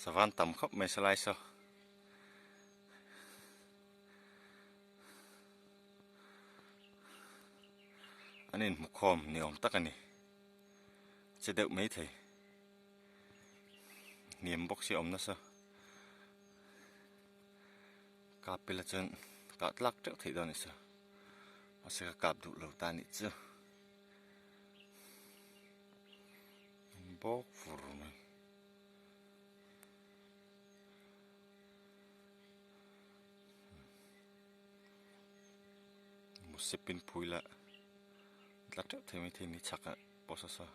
Savan tầm khóc mày sẽ lại sao? Anh em một hôm nhiều tắc anh sẽ đợi mấy thầy niềm bốc xì ôm nó sao? Cặp bây giờ cặp lắc trước thầy đó này sao? Nó sẽ cặp đủ lâu ta này chứ? Bốc phù này. Một xếp pin pui lại lắc trước thầy mấy thầy này chắc à, bốc sao sao?